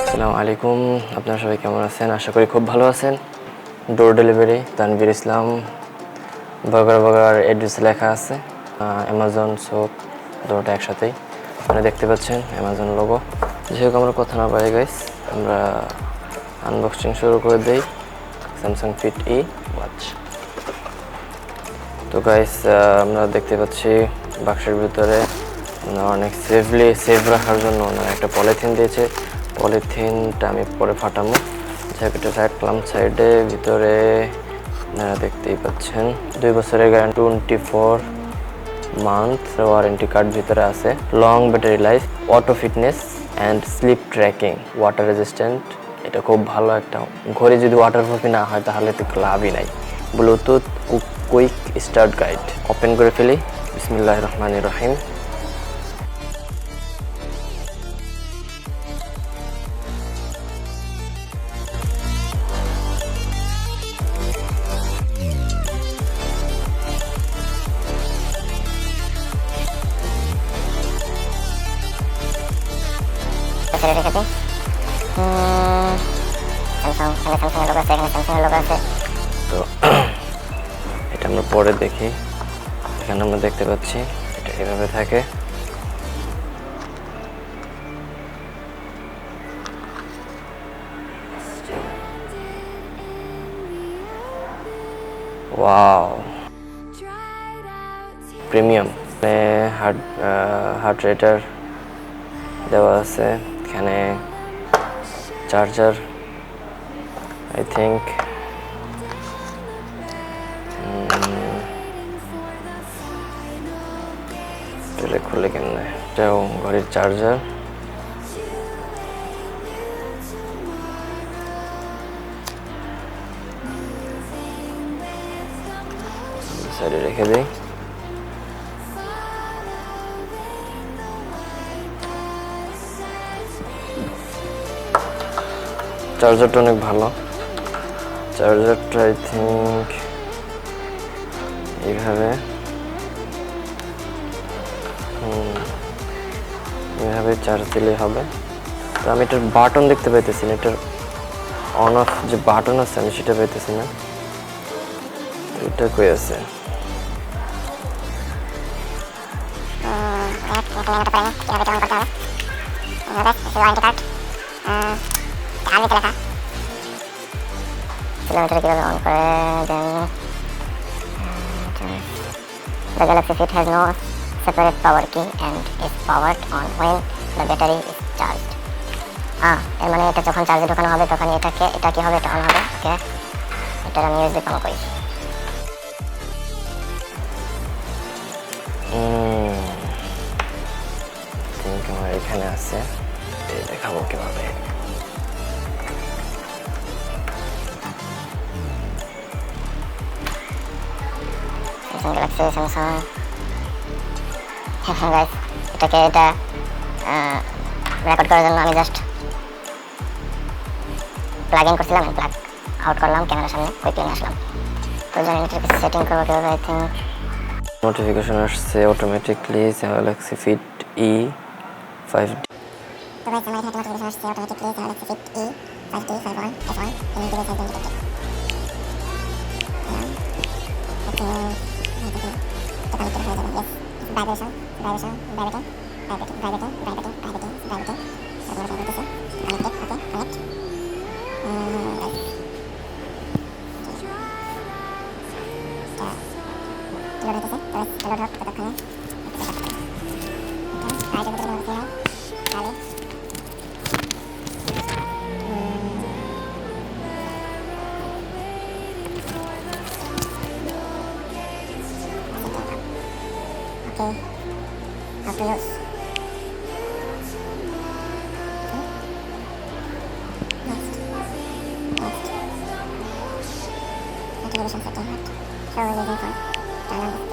আসসালামু আলাইকুম, আপনারা সবাই কেমন আছেন? আশা করি খুব ভালো আছেন। ডোর ডেলিভারি তানভীর ইসলাম, বাগার অ্যাড্রেস লেখা আছে, অ্যামাজন সোপ দুটোটা একসাথেই আপনারা দেখতে পাচ্ছেন, অ্যামাজন লোগো। যেহেতু আমরা কথা না পাই গাইস, আমরা আনবক্সিং শুরু করে দেই স্যামসাং ফিট ই ওয়াচ। তো গাইস, আমরা দেখতে পাচ্ছি বাক্সের ভিতরে অনেক সেফ রাখার জন্য ওনারা একটা পলিথিন দিয়েছে। পলিথিনটা আমি পরে ফাটাবো। জ্যাকেটে রাখলাম সাইডে। ভিতরে আপনারা দেখতেই পাচ্ছেন 2 বছরের গ্যারান্টি, 24 মান্থ ওয়ারেন্টি কার্ড ভিতরে আছে। Long battery life, auto fitness and sleep tracking, water resistant. এটা খুব ভালো একটা ঘড়ি। যদি ওয়াটারপ্রুফই না হয় তাহলে তো লাভই নাই। Bluetooth quick start guide. Open করে ফেলি। বিসমিল্লাহির রহমানির রহিম। তো এটা আমরা পরে দেখি। এখানে আমরা দেখতে পাচ্ছি এটা এভাবে থাকে। Wow, premium. হার্ট রেটার দেওয়া আছে। এখানে চার্জার, আই থিঙ্ক খুলে কেমনে। এটাও ঘড়ির চার্জার। সাইডে রেখে দিই। চার্জারটা অনেক ভালো। চার্জারটা আই থিঙ্ক এইভাবে চার্জ দিলেই হবে। তো আমি এটার বাটন দেখতে পাইতেছি না। এটার অন অফ যে বাটন আছে আমি সেটা পাইতেছি না। এটা কই আছে? The Galaxy Fit has no separate power key and is powered on when the battery is charged. এর মানে এটা যখন চার্জে ঢোকানো হবে তখন এটা কি হবে, এটা অন হবে। ওকে, এটা আমি ইউএসবি কানেক্ট করি। আমার এখানে আছে, এই দেখাবো কিভাবে। Galaxy Samsung. হ্যাঁ গাইস, এটা রেকর্ড করার জন্য আমি জাস্ট প্লাগ ইন করছিলাম, প্লাগ আউট করলাম ক্যামেরার সামনে, কুইকলি নিয়ে আসলাম। তো জানি এটাকে সেটিং করবো কীভাবে। আই থিঙ্ক নোটিফিকেশন আসছে automatically Galaxy Fit E 5D। তো গাইস, আমার এখানে নোটিফিকেশন আসছে automatically Galaxy Fit E 5D 51 F1 in device has been detected. Vibration, vibrating. Connected, okay, connect. Okay, how to use. Next. Activation setting. Show using phone. Turn on